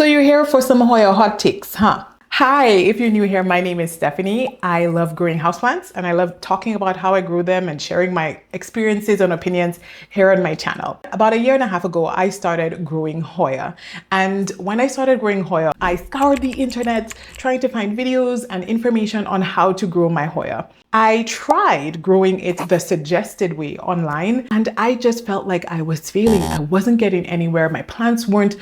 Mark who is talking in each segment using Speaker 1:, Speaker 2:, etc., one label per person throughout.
Speaker 1: So you're here for some Hoya hot takes, huh? Hi, if you're new here, my name is Stephanie. I love growing houseplants and I love talking about how I grew them and sharing my experiences and opinions here on my channel. About a year and a half ago, I started growing Hoya. And when I started growing Hoya, I scoured the internet trying to find videos and information on how to grow my Hoya. I tried growing it the suggested way online and I just felt like I was failing. I wasn't getting anywhere. My plants weren't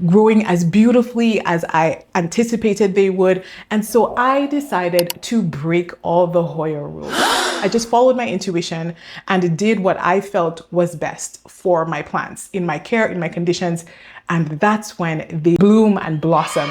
Speaker 1: growing as beautifully as I anticipated they would. And so I decided to break all the Hoya rules. I just followed my intuition and did what I felt was best for my plants, in my care, in my conditions. And that's when they bloom and blossom.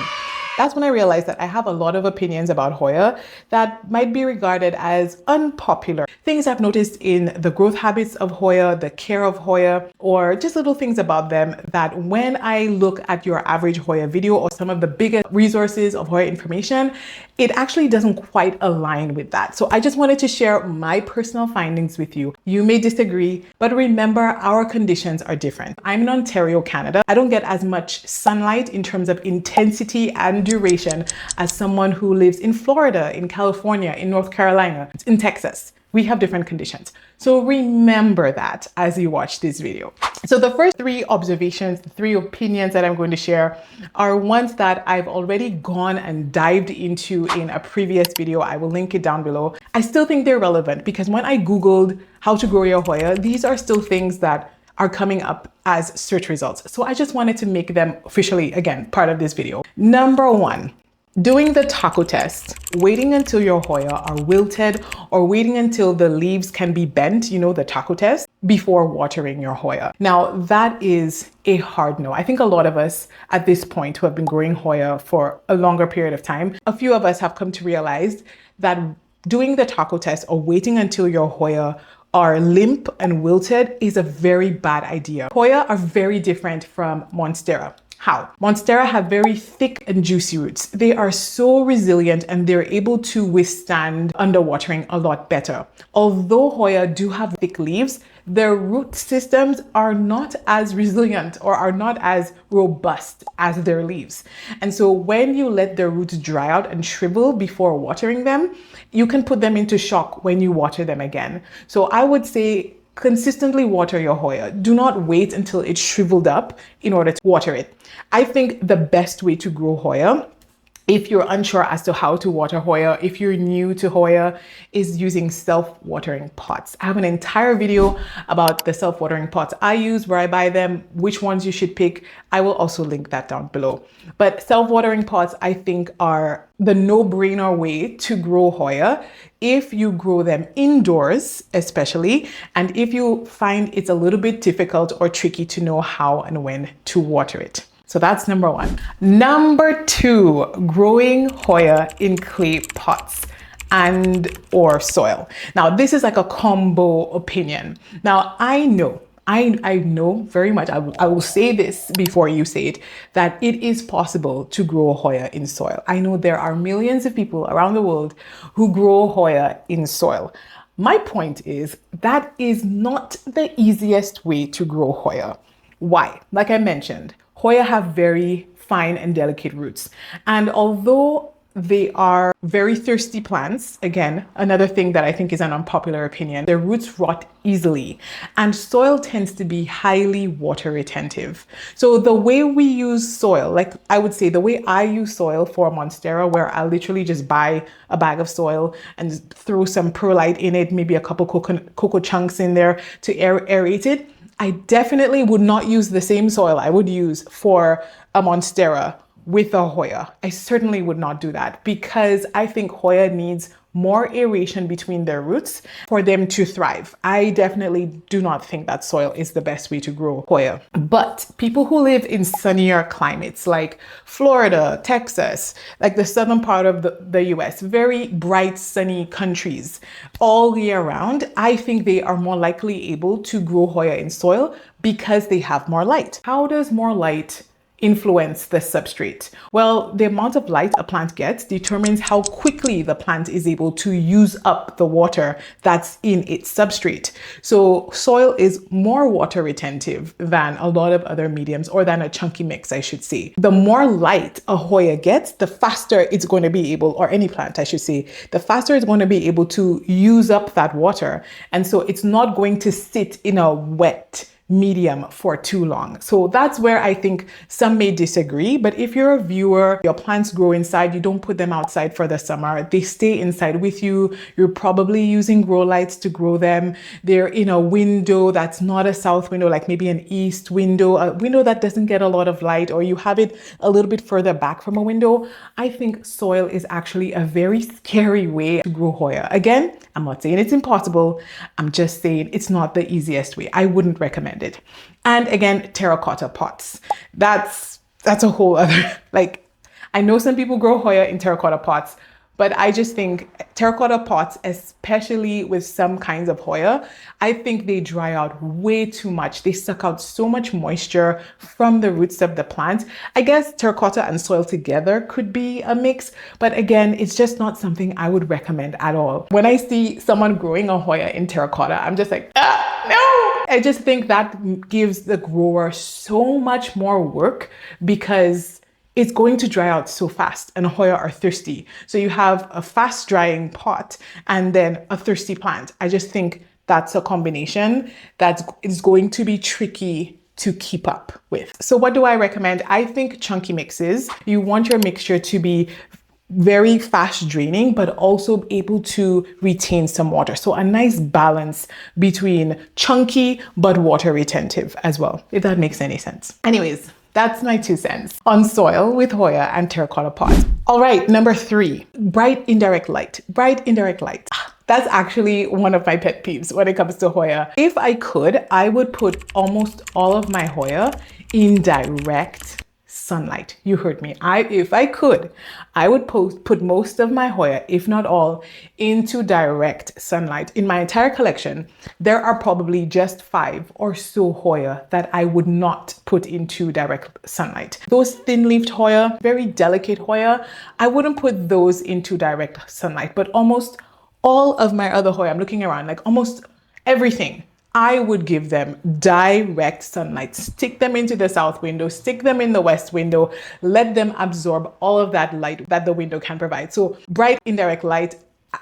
Speaker 1: That's when I realized that I have a lot of opinions about Hoya that might be regarded as unpopular. Things I've noticed in the growth habits of Hoya, the care of Hoya, or just little things about them that when I look at your average Hoya video or some of the biggest resources of Hoya information, it actually doesn't quite align with that. So I just wanted to share my personal findings with you. You may disagree, but remember our conditions are different. I'm in Ontario, Canada. I don't get as much sunlight in terms of intensity and duration as someone who lives in Florida, in California, in North Carolina, in Texas. We have different conditions. So remember that as you watch this video. So the first three observations, the three opinions that I'm going to share are ones that I've already gone and dived into in a previous video. I will link it down below. I still think they're relevant because when I Googled how to grow your Hoya, these are still things that are coming up as search results. So I just wanted to make them officially, again, part of this video. Number one, doing the taco test, waiting until your Hoya are wilted or waiting until the leaves can be bent, you know, the taco test, before watering your Hoya. Now, that is a hard no. I think a lot of us at this point who have been growing Hoya for a longer period of time, a few of us have come to realize that doing the taco test or waiting until your Hoya are limp and wilted is a very bad idea. Hoya are very different from Monstera. How? Monstera have very thick and juicy roots. They are so resilient and they're able to withstand underwatering a lot better. Although Hoya do have thick leaves, their root systems are not as resilient or are not as robust as their leaves. And so when you let their roots dry out and shrivel before watering them, you can put them into shock when you water them again. So I would say consistently water your Hoya. Do not wait until it's shriveled up in order to water it. I think the best way to grow Hoya, if you're unsure as to how to water Hoya, if you're new to Hoya, is using self-watering pots. I have an entire video about the self-watering pots I use, where I buy them, which ones you should pick. I will also link that down below. But self-watering pots, I think, are the no-brainer way to grow Hoya if you grow them indoors, especially, and if you find it's a little bit difficult or tricky to know how and when to water it. So that's number one. Number two, growing Hoya in clay pots and or soil. Now, this is like a combo opinion. Now, I know very much, I will say this before you say it, that it is possible to grow Hoya in soil. I know there are millions of people around the world who grow Hoya in soil. My point is that is not the easiest way to grow Hoya. Why? Like I mentioned, Hoya have very fine and delicate roots. And although they are very thirsty plants, again, another thing that I think is an unpopular opinion, their roots rot easily and soil tends to be highly water retentive. So the way we use soil, like I would say the way I use soil for Monstera, where I literally just buy a bag of soil and throw some perlite in it, maybe a couple cocoa chunks in there to aerate it, I definitely would not use the same soil I would use for a Monstera with a Hoya. I certainly would not do that because I think Hoya needs more aeration between their roots for them to thrive. I definitely do not think that soil is the best way to grow Hoya. But people who live in sunnier climates like Florida, Texas, like the southern part of the US, very bright, sunny countries all year round, I think they are more likely able to grow Hoya in soil because they have more light. How does more light influence the substrate? Well, the amount of light a plant gets determines how quickly the plant is able to use up the water that's in its substrate. So soil is more water retentive than a lot of other mediums, or than a chunky mix, I should say. The more light a Hoya gets, the faster it's going to be able, or any plant, I should say, the faster it's going to be able to use up that water. And so it's not going to sit in a wet medium for too long. So that's where I think some may disagree. But if you're a viewer, your plants grow inside, you don't put them outside for the summer, they stay inside with you. You're probably using grow lights to grow them. They're in a window that's not a south window, like maybe an east window, a window that doesn't get a lot of light, or you have it a little bit further back from a window. I think soil is actually a very scary way to grow Hoya. Again, I'm not saying it's impossible. I'm just saying it's not the easiest way. I wouldn't recommend it. And again, terracotta pots. That's a whole other, like, I know some people grow Hoya in terracotta pots, but I just think terracotta pots, especially with some kinds of Hoya, I think they dry out way too much. They suck out so much moisture from the roots of the plant. I guess terracotta and soil together could be a mix, but again, it's just not something I would recommend at all. When I see someone growing a Hoya in terracotta, I'm just like, no! I just think that gives the grower so much more work, because it's going to dry out so fast, and Hoya are thirsty. So you have a fast drying pot and then a thirsty plant. I just think that's a combination that is going to be tricky to keep up with. So what do I recommend? I think chunky mixes. You want your mixture to be very fast draining, but also able to retain some water. So a nice balance between chunky but water retentive as well, if that makes any sense. Anyways, that's my 2 cents on soil with Hoya and terracotta pots. All right, number 3, bright indirect light. Bright indirect light. That's actually one of my pet peeves when it comes to Hoya. If I could, I would put almost all of my Hoya in direct sunlight. You heard me. If I could, I would put most of my Hoya, if not all, into direct sunlight. In my entire collection, there are probably just 5 or so Hoya that I would not put into direct sunlight. Those thin-leafed Hoya, very delicate Hoya, I wouldn't put those into direct sunlight, but almost all of my other Hoya, I'm looking around, like almost everything, I would give them direct sunlight. Stick them into the south window, stick them in the west window, let them absorb all of that light that the window can provide. So bright indirect light,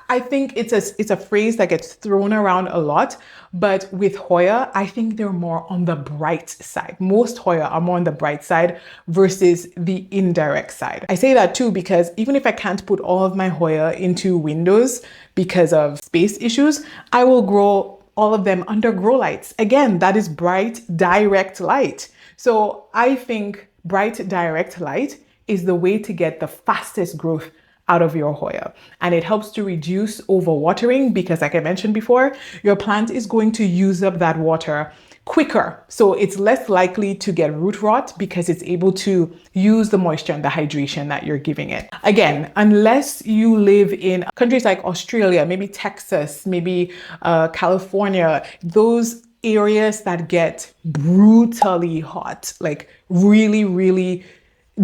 Speaker 1: I think it's a phrase that gets thrown around a lot, but with Hoya, I think they're more on the bright side. Most Hoya are more on the bright side versus the indirect side. I say that too because even if I can't put all of my Hoya into windows because of space issues, I will grow all of them under grow lights. Again, that is bright, direct light. So I think bright, direct light is the way to get the fastest growth out of your Hoya. And it helps to reduce overwatering because, like I mentioned before, your plant is going to use up that water quicker. So it's less likely to get root rot because it's able to use the moisture and the hydration that you're giving it. Again, unless you live in countries like Australia, maybe Texas, maybe California, those areas that get brutally hot, like really, really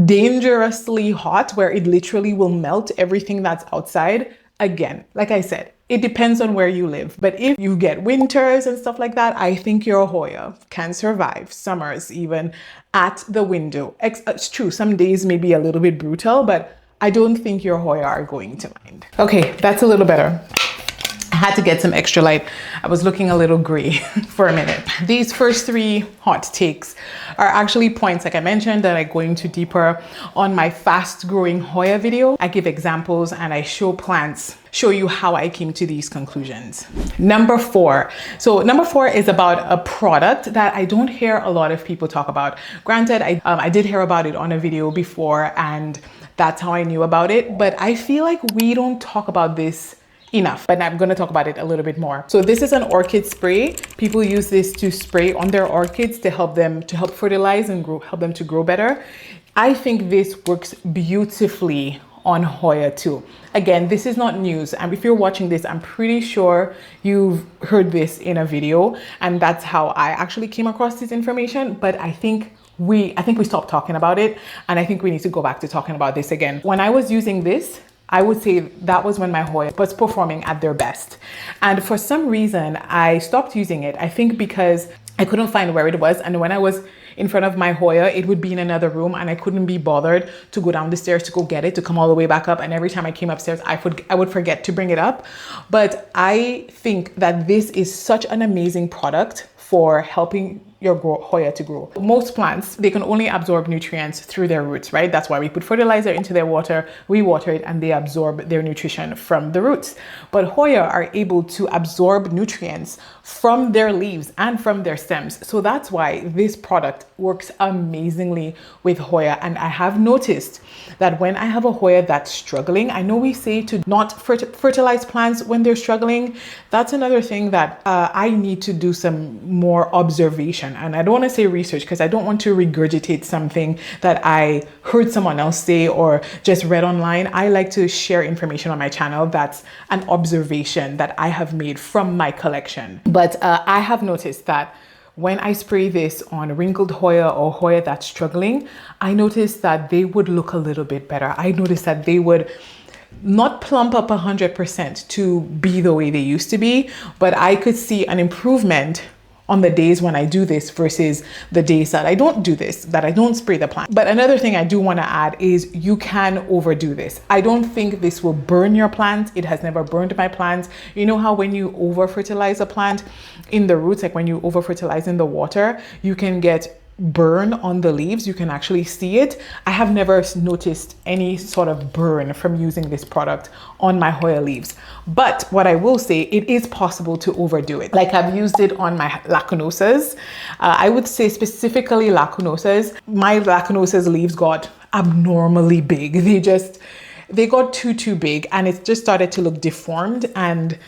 Speaker 1: dangerously hot, where it literally will melt everything that's outside. Again, like I said, it depends on where you live. But if you get winters and stuff like that, I think your Hoya can survive summers even at the window. It's true, some days may be a little bit brutal, but I don't think your Hoya are going to mind. Okay, that's a little better. I had to get some extra light. I was looking a little gray for a minute. These first 3 hot takes are actually points, like I mentioned, that I go into deeper on my fast growing Hoya video. I give examples and I show you how I came to these conclusions. Number 4. So number 4 is about a product that I don't hear a lot of people talk about. Granted, I did hear about it on a video before and that's how I knew about it, but I feel like we don't talk about this enough, but I'm going to talk about it a little bit more. So this is an orchid spray. People use this to spray on their orchids to help fertilize and help them to grow better. I think this works beautifully on Hoya too. Again, this is not news. And if you're watching this, I'm pretty sure you've heard this in a video, and that's how I actually came across this information. But I think I think we stopped talking about it, and I think we need to go back to talking about this again. When I was using this, I would say that was when my Hoya was performing at their best. And for some reason, I stopped using it. I think because I couldn't find where it was. And when I was in front of my Hoya, it would be in another room and I couldn't be bothered to go down the stairs to go get it, to come all the way back up. And every time I came upstairs, I would forget to bring it up. But I think that this is such an amazing product for helping your Hoya to grow. Most plants, they can only absorb nutrients through their roots, right? That's why we put fertilizer into their water, we water it, and they absorb their nutrition from the roots. But Hoya are able to absorb nutrients from their leaves and from their stems. So that's why this product works amazingly with Hoya. And I have noticed that when I have a Hoya that's struggling, I know we say to not fertilize plants when they're struggling. That's another thing that I need to do some more observation. And I don't want to say research because I don't want to regurgitate something that I heard someone else say or just read online. I like to share information on my channel that's an observation that I have made from my collection. But I have noticed that when I spray this on wrinkled Hoya or Hoya that's struggling, I noticed that they would look a little bit better. I noticed that they would not plump up 100% to be the way they used to be, but I could see an improvement on the days when I do this versus the days that I don't do this, that I don't spray the plant. But another thing I do want to add is you can overdo this. I don't think this will burn your plant. It has never burned my plants. You know how when you over fertilize a plant in the roots, like when you over fertilize in the water, you can get burn on the leaves. You can actually see it. I have never noticed any sort of burn from using this product on my Hoya leaves. But what I will say, it is possible to overdo it. Like I've used it on my lacunosas. I would say specifically lacunosas. My lacunosas leaves got abnormally big. They got too big, and it just started to look deformed and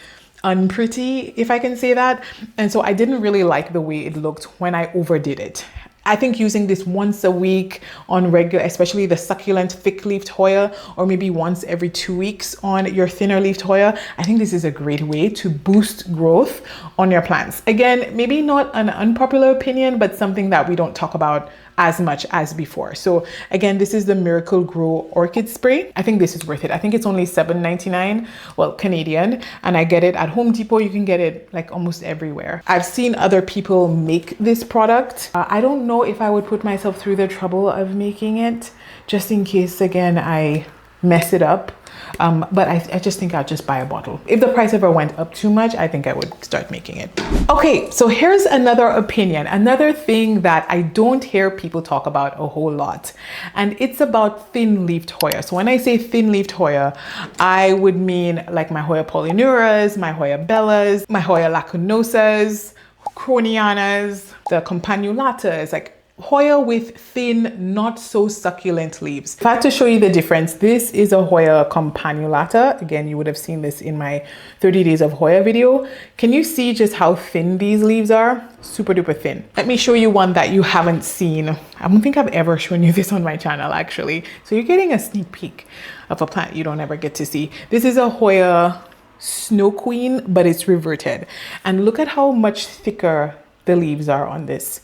Speaker 1: unpretty, if I can say that. And so I didn't really like the way it looked when I overdid it. I think using this once a week on regular, especially the succulent thick-leafed Hoya, or maybe once every 2 weeks on your thinner-leafed Hoya, I think this is a great way to boost growth on your plants. Again, maybe not an unpopular opinion, but something that we don't talk about as much as before. So again, this is the Miracle Grow Orchid Spray. I think this is worth it. I think it's only $7.99, well, Canadian, and I get it at Home Depot. You can get it like almost everywhere. I've seen other people make this product. I don't know if I would put myself through the trouble of making it, just in case, again, I mess it up. But I just think I'll just buy a bottle. If the price ever went up too much, I think I would start making it. Okay, so here's another opinion, another thing that I don't hear people talk about a whole lot, and it's about thin-leafed Hoya. So when I say thin-leafed Hoya, I would mean like my Hoya polynuras, my Hoya bellas, my Hoya lacunosas, Heuchkelianas, the campanulatas, like Hoya with thin, not so succulent leaves. If I had to show you the difference, this is a Hoya campanulata. Again, you would have seen this in my 30 days of Hoya video. Can you see just how thin these leaves are? Super duper thin. Let me show you one that you haven't seen. I don't think I've ever shown you this on my channel, actually. So you're getting a sneak peek of a plant you don't ever get to see. This is a Hoya Snow Queen, but it's reverted. And look at how much thicker the leaves are on this.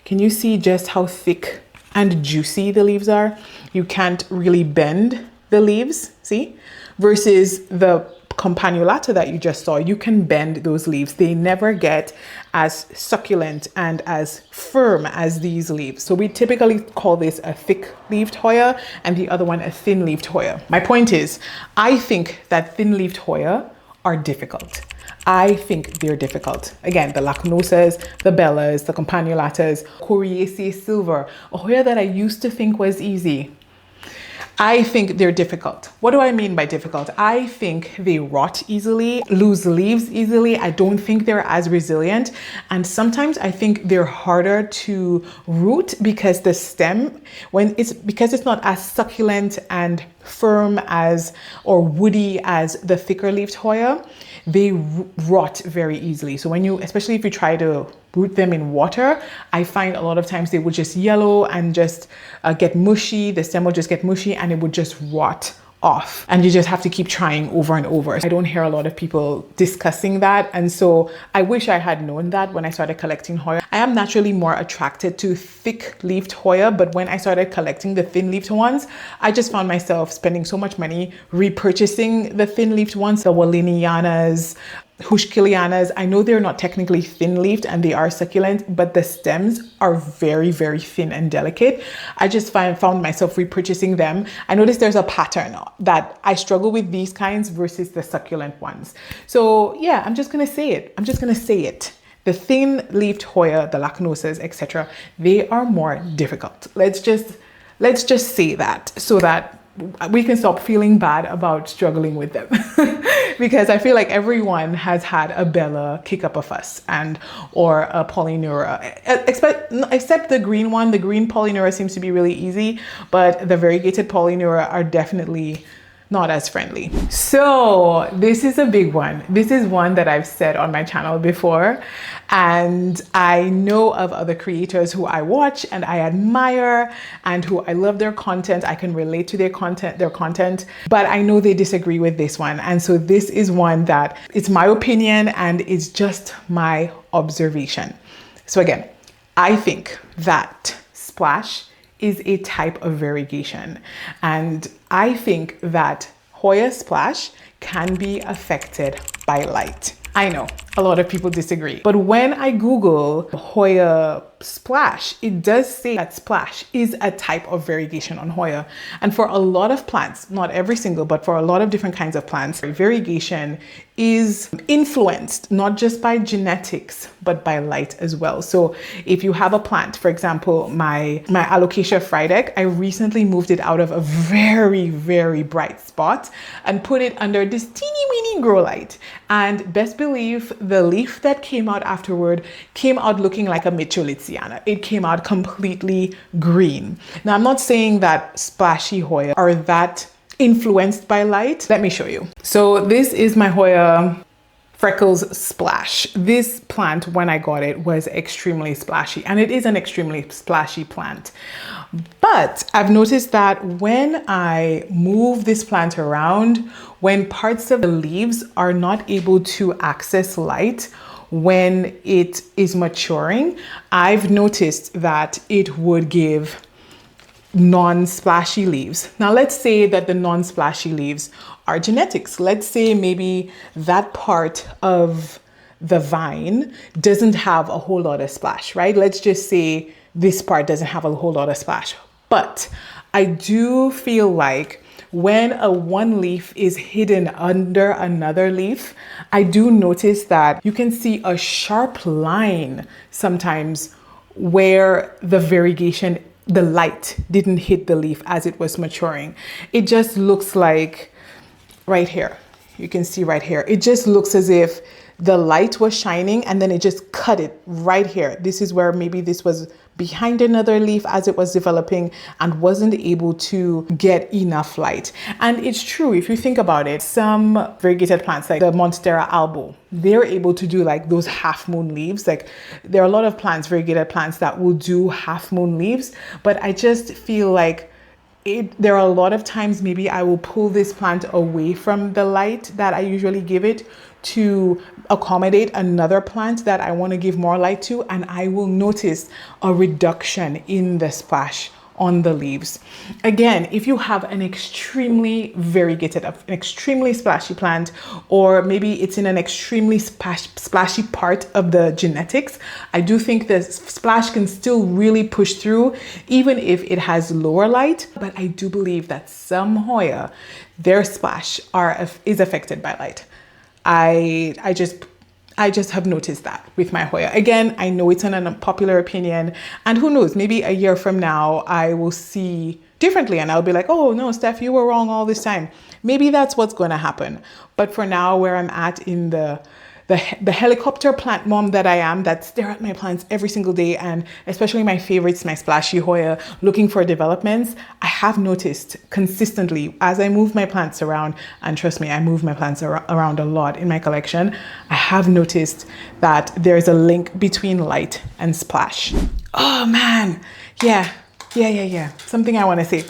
Speaker 1: Can you see just how thick and juicy the leaves are? You can't really bend the leaves, see? Versus the campanulata that you just saw, you can bend those leaves. They never get as succulent and as firm as these leaves. So we typically call this a thick-leaved Hoya and the other one a thin-leaved Hoya. My point is, I think that thin-leaved Hoya are difficult. I think they're difficult. Again, the lacunosas, the bellas, the campanulatas, Coriaceae silver, a Hoya that I used to think was easy. I think they're difficult. What do I mean by difficult? I think they rot easily, lose leaves easily. I don't think they're as resilient. And sometimes I think they're harder to root because the stem, because it's not as succulent and firm as, or woody as the thicker leafed Hoya, they rot very easily. So when you, especially if you try to root them in water, I find a lot of times they would just yellow and just get mushy. The stem will just get mushy and it would just rot off, and you just have to keep trying over and over. I don't hear a lot of people discussing that, and so I wish I had known that when I started collecting Hoya. I am naturally more attracted to thick-leafed Hoya, but when I started collecting the thin-leafed ones, I just found myself spending so much money repurchasing the thin-leafed ones, the Heuchkelianas, Heuchkelianas. I know they're not technically thin-leafed and they are succulent, but the stems are very, very thin and delicate. I just found myself repurchasing them. I noticed there's a pattern that I struggle with these kinds versus the succulent ones. So yeah, I'm just gonna say it. The thin-leafed Hoya, the Lacanosas, etc., they are more difficult. Let's just say that, so that we can stop feeling bad about struggling with them. Because I feel like everyone has had a Bella kick up a fuss or a Polyneura, except the green one. The green Polyneura seems to be really easy, but the variegated Polyneura are definitely not as friendly. So this is a big one. This is one that I've said on my channel before, and I know of other creators who I watch and I admire and who I love their content. I can relate to their content, but I know they disagree with this one. And so this is one that it's my opinion and it's just my observation. So again, I think that splash is a type of variegation. And I think that Hoya splash can be affected by light. I know a lot of people disagree, but when I Google Hoya splash, it does say that splash is a type of variegation on Hoya. And for a lot of plants, not every single, but for a lot of different kinds of plants, variegation is influenced not just by genetics, but by light as well. So if you have a plant, for example, my Alocasia Frydek, I recently moved it out of a very, very bright spot and put it under this teeny weeny grow light. And best believe the leaf that came out afterward came out looking like a Mitchellitziana. It came out completely green. Now, I'm not saying that splashy Hoya are that influenced by light. Let me show you. So this is my Hoya Freckles Splash. This plant, when I got it, was extremely splashy, and it is an extremely splashy plant. But I've noticed that when I move this plant around, when parts of the leaves are not able to access light when it is maturing, I've noticed that it would give non-splashy leaves. Now let's say that the non-splashy leaves are genetics. Let's say maybe that part of the vine doesn't have a whole lot of splash, right? Let's just say this part doesn't have a whole lot of splash. But I do feel like when one leaf is hidden under another leaf, I do notice that you can see a sharp line sometimes where the variegation, the light didn't hit the leaf as it was maturing. It just looks like right here. You can see right here. It just looks as if the light was shining and then it just cut it right here. This is where maybe this was behind another leaf as it was developing and wasn't able to get enough light. And it's true, if you think about it, some variegated plants like the Monstera albo, they're able to do like those half moon leaves. Like there are a lot of plants, variegated plants, that will do half moon leaves, but I just feel like there are a lot of times maybe I will pull this plant away from the light that I usually give it to accommodate another plant that I want to give more light to, and I will notice a reduction in the splash on the leaves. Again, if you have an extremely variegated, an extremely splashy plant, or maybe it's in an extremely splashy part of the genetics, I do think the splash can still really push through even if it has lower light. But I do believe that some Hoya, their splash is affected by light. I just have noticed that with my Hoya. Again, I know it's an unpopular opinion, and who knows, maybe a year from now I will see differently and I'll be like, oh no, Steph, you were wrong all this time. Maybe that's what's going to happen. But for now, where I'm at in the helicopter plant mom that I am, that stare at my plants every single day, and especially my favorites, my splashy Hoya, looking for developments, I have noticed consistently as I move my plants around, and trust me, I move my plants around a lot in my collection, I have noticed that there's a link between light and splash. Oh man, yeah. Something I want to say.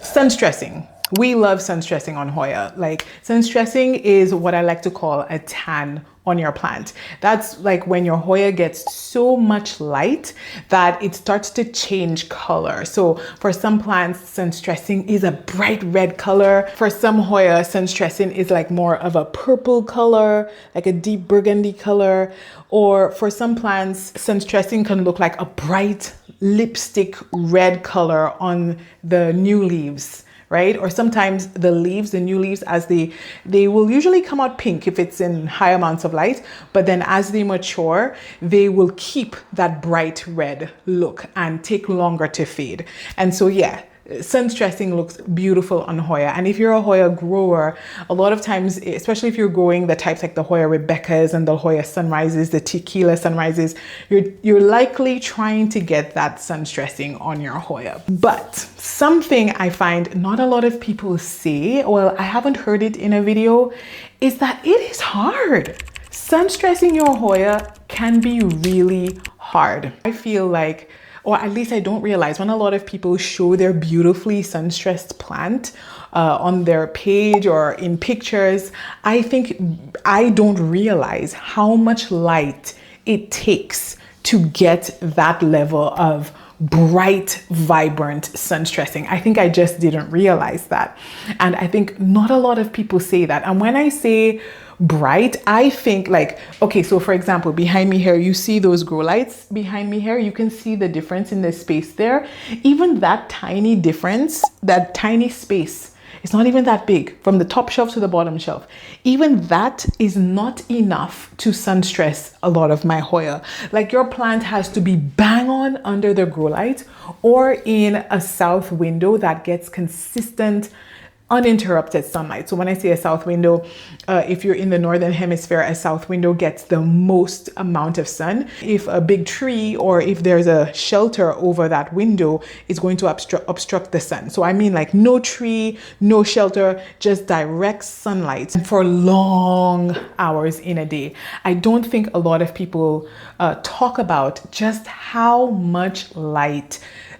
Speaker 1: Sunstressing. We love sunstressing on Hoya. Like, sunstressing is what I like to call a tan on your plant. That's like when your Hoya gets so much light that it starts to change color. So for some plants, sunstressing is a bright red color. For some Hoya, sunstressing is like more of a purple color, like a deep burgundy color. Or for some plants, sunstressing can look like a bright lipstick red color on the new leaves, right? Or sometimes the leaves, the new leaves, as they will usually come out pink if it's in high amounts of light, but then as they mature, they will keep that bright red look and take longer to fade. And so yeah, sunstressing looks beautiful on Hoya. And if you're a Hoya grower, a lot of times, especially if you're growing the types like the Hoya Rebecca's and the Hoya Sunrises, the Tequila Sunrises, you're likely trying to get that sunstressing on your Hoya. But something I find not a lot of people say, well, I haven't heard it in a video, is that it is hard. Sunstressing your Hoya can be really hard. I feel like, or at least I don't realize, when a lot of people show their beautifully sunstressed plant on their page or in pictures, I think I don't realize how much light it takes to get that level of bright, vibrant sunstressing. I think I just didn't realize that. And I think not a lot of people say that. And when I say bright, I think like, okay, so for example, behind me here, you see those grow lights behind me here, you can see the difference in the space there. Even that tiny difference, that tiny space, it's not even that big from the top shelf to the bottom shelf. Even that is not enough to sunstress a lot of my Hoya. Like, your plant has to be bang on under the grow light or in a south window that gets consistent uninterrupted sunlight. So when I say a south window, if you're in the northern hemisphere, a south window gets the most amount of sun. If a big tree or if there's a shelter over that window, it's going to obstruct the sun. So I mean, like, no tree, no shelter, just direct sunlight for long hours in a day. I don't think a lot of people talk about just how much light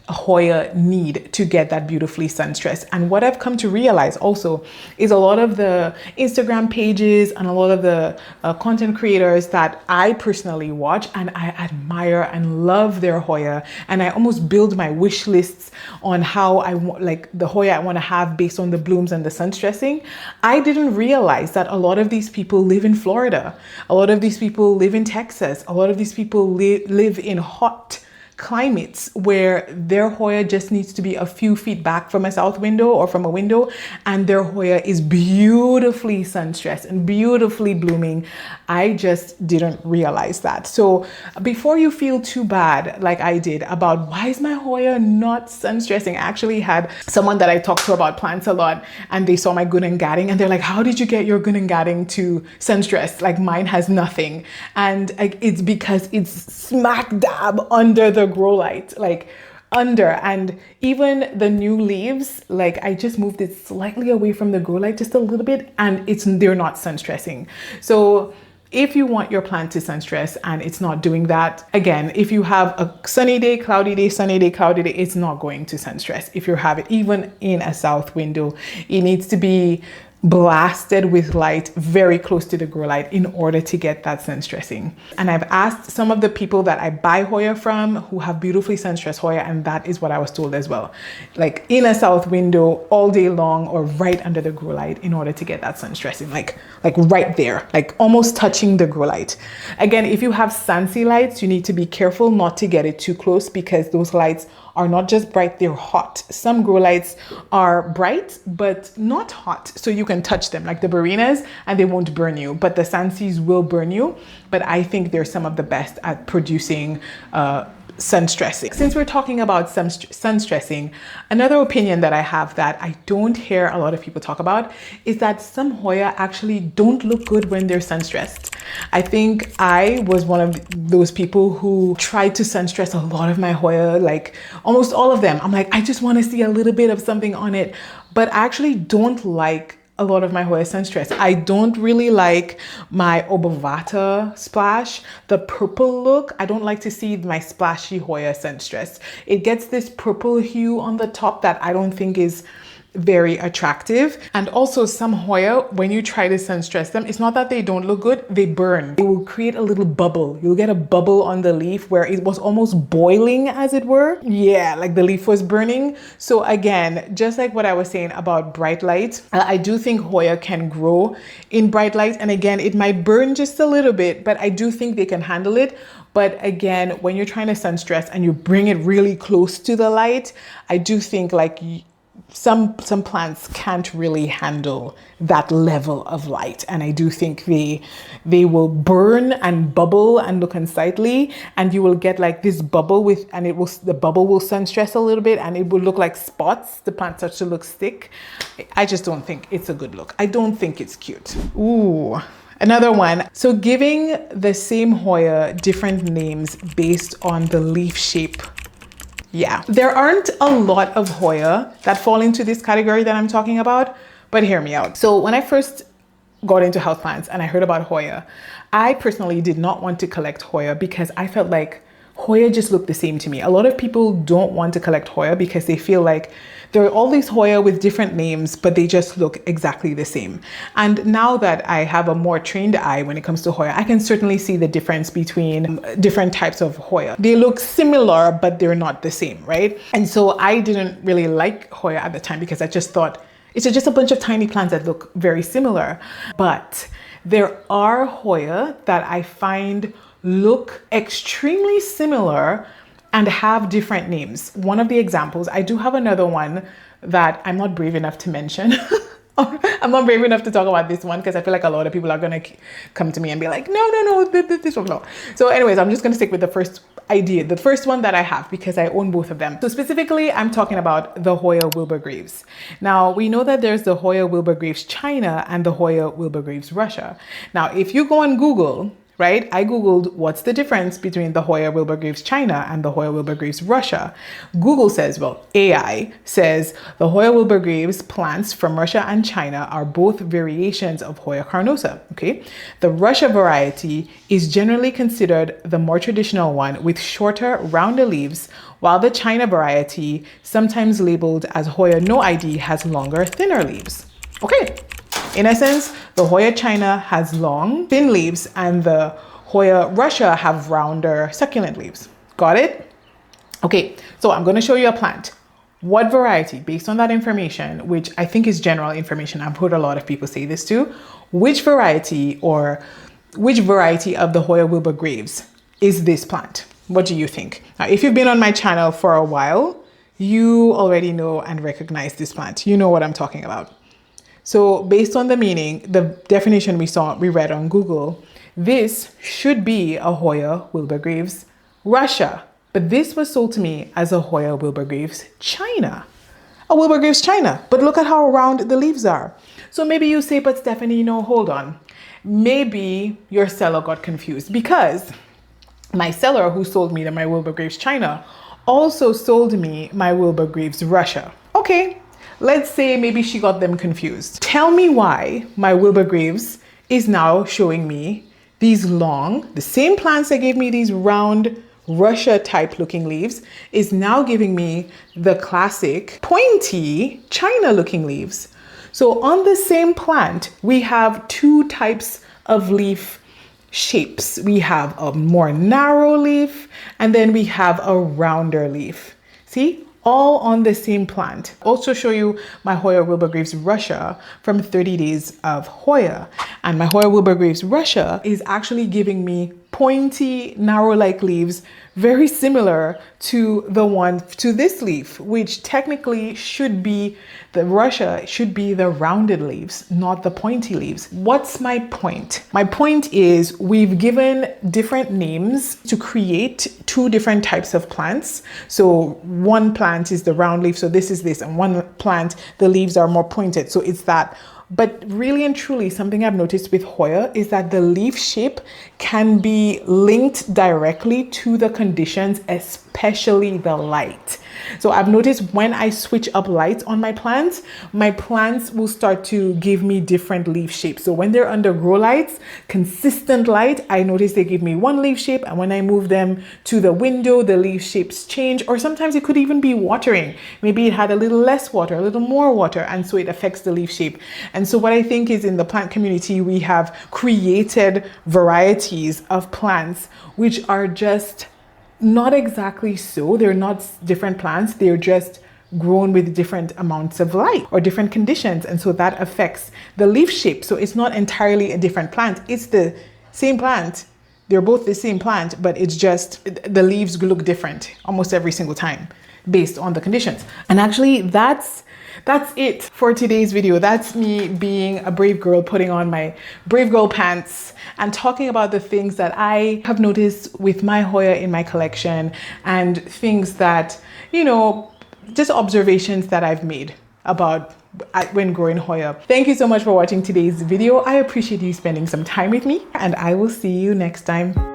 Speaker 1: Hoya need to get that beautifully sunstressed. And what I've come to realize also is a lot of the Instagram pages and a lot of the content creators that I personally watch and I admire and love their Hoya, and I almost build my wish lists on how I want, like, the Hoya I want to have based on the blooms and the sunstressing. I didn't realize that a lot of these people live in Florida, a lot of these people live in Texas, a lot of these people live in hot climates where their Hoya just needs to be a few feet back from a south window or from a window, and their Hoya is beautifully sunstressed and beautifully blooming. I just didn't realize that. So before you feel too bad like I did about why is my Hoya not sunstressing, I actually had someone that I talked to about plants a lot, and they saw my Gunungatting and they're like, how did you get your Gunungatting to sunstress? Like, mine has nothing. And it's because it's smack dab under the grow light, like under. And even the new leaves, like, I just moved it slightly away from the grow light just a little bit, and they're not sunstressing. So if you want your plant to sunstress and it's not doing that, again, if you have a sunny day, cloudy day, sunny day, cloudy day, it's not going to sunstress. If you have it even in a south window, it needs to be blasted with light very close to the grow light in order to get that sunstressing. And I've asked some of the people that I buy Hoya from who have beautifully sunstressed Hoya, and that is what I was told as well. Like, in a south window all day long or right under the grow light in order to get that sunstressing, like right there, like almost touching the grow light. Again, if you have Sansi lights, you need to be careful not to get it too close, because those lights are not just bright, they're hot. Some grow lights are bright but not hot, so you can touch them, like the Barinas, and they won't burn you, but the Sansis will burn you. But I think they're some of the best at producing sunstressing. Since we're talking about sunstressing, another opinion that I have that I don't hear a lot of people talk about is that some Hoya actually don't look good when they're sunstressed. I think I was one of those people who tried to sunstress a lot of my Hoya, like almost all of them. I'm like, I just want to see a little bit of something on it, but I actually don't like a lot of my Hoya sunstress. I don't really like my Obovata splash, the purple look. I don't like to see my splashy Hoya sunstress. It gets this purple hue on the top that I don't think is very attractive. And also some Hoya, when you try to sunstress them, it's not that they don't look good, they burn. They will create a little bubble. You'll get a bubble on the leaf where it was almost boiling, as it were. Yeah, like the leaf was burning. So again, just like what I was saying about bright light, I do think Hoya can grow in bright light. And again, it might burn just a little bit, but I do think they can handle it. But again, when you're trying to sunstress and you bring it really close to the light, I do think like some plants can't really handle that level of light, and I do think they will burn and bubble and look unsightly, and you will get like this bubble the bubble will sunstress a little bit and it will look like spots. The plant starts to look thick. I just don't think it's a good look. I don't think it's cute. Ooh. Another one. So giving the same Hoya different names based on the leaf shape. Yeah, there aren't a lot of Hoya that fall into this category that I'm talking about, but hear me out. So when I first got into houseplants and I heard about Hoya, I personally did not want to collect Hoya because I felt like Hoya just looked the same to me. A lot of people don't want to collect Hoya because they feel like there are all these Hoya with different names, but they just look exactly the same. And now that I have a more trained eye when it comes to Hoya, I can certainly see the difference between different types of Hoya. They look similar, but they're not the same, right? And so I didn't really like Hoya at the time because I just thought it's just a bunch of tiny plants that look very similar. But there are Hoya that I find look extremely similar and have different names. One of the examples, I do have another one that I'm not brave enough to mention. I'm not brave enough to talk about this one because I feel like a lot of people are gonna come to me and be like, no, this one, no. So anyways, I'm just gonna stick with the first idea, the first one that I have, because I own both of them. So specifically, I'm talking about the Hoya Wilburgreaves. Now, we know that there's the Hoya Wilburgreaves China and the Hoya Wilburgreaves Russia. Now, if you go on Google, right? I Googled what's the difference between the Hoya Wilburgreaves China and the Hoya Wilburgreaves Russia. Google says, well, AI says the Hoya Wilburgreaves plants from Russia and China are both variations of Hoya carnosa, okay? The Russia variety is generally considered the more traditional one with shorter, rounder leaves, while the China variety, sometimes labeled as Hoya no ID, has longer, thinner leaves. Okay. In essence, the Hoya China has long, thin leaves, and the Hoya Russia have rounder, succulent leaves. Got it? Okay, so I'm going to show you a plant. What variety, based on that information, which I think is general information, I've heard a lot of people say this too, which variety of the Hoya Wilburgreaves is this plant? What do you think? Now, if you've been on my channel for a while, you already know and recognize this plant. You know what I'm talking about. So based on the meaning, the definition we read on Google, this should be a Hoya Wilburgreaves Russia, but this was sold to me as a Hoya Wilburgreaves China. A Wilburgreaves China, but look at how round the leaves are. So maybe you say, but Stephanie, no, hold on. Maybe your seller got confused because my seller who sold me my Wilburgreaves China also sold me my Wilburgreaves Russia. Okay. Let's say maybe she got them confused. Tell me why my Wilburgreaves is now showing me these long, the same plants that gave me these round Russia type looking leaves is now giving me the classic pointy China looking leaves. So on the same plant, we have two types of leaf shapes. We have a more narrow leaf and then we have a rounder leaf. See? All on the same plant. Also show you my Hoya Wilburgreaves Russia from 30 Days of Hoya. And my Hoya Wilburgreaves Russia is actually giving me pointy, narrow-like leaves, very similar to this leaf, which technically should be the Russia should be the rounded leaves, not the pointy leaves. What's my point? My point is we've given different names to create two different types of plants. So one plant is the round leaf, so this is this, and one plant, the leaves are more pointed, so it's that. But really and truly, something I've noticed with Hoya is that the leaf shape can be linked directly to the conditions, especially the light. So I've noticed when I switch up lights on my plants will start to give me different leaf shapes. So when they're under grow lights, consistent light, I notice they give me one leaf shape, and when I move them to the window, the leaf shapes change. Or sometimes it could even be watering. Maybe it had a little less water, a little more water, and so it affects the leaf shape. And so what I think is, in the plant community, we have created varieties of plants which are just not exactly so. They're not different plants, they're just grown with different amounts of light or different conditions, and so that affects the leaf shape. So it's not entirely a different plant, it's the same plant. They're both the same plant, but it's just the leaves look different almost every single time based on the conditions. And actually that's it for today's video. That's me being a brave girl, putting on my brave girl pants and talking about the things that I have noticed with my Hoya in my collection, and things that, you know, just observations that I've made about when growing Hoya. Thank you so much for watching today's video. I appreciate you spending some time with me, and I will see you next time.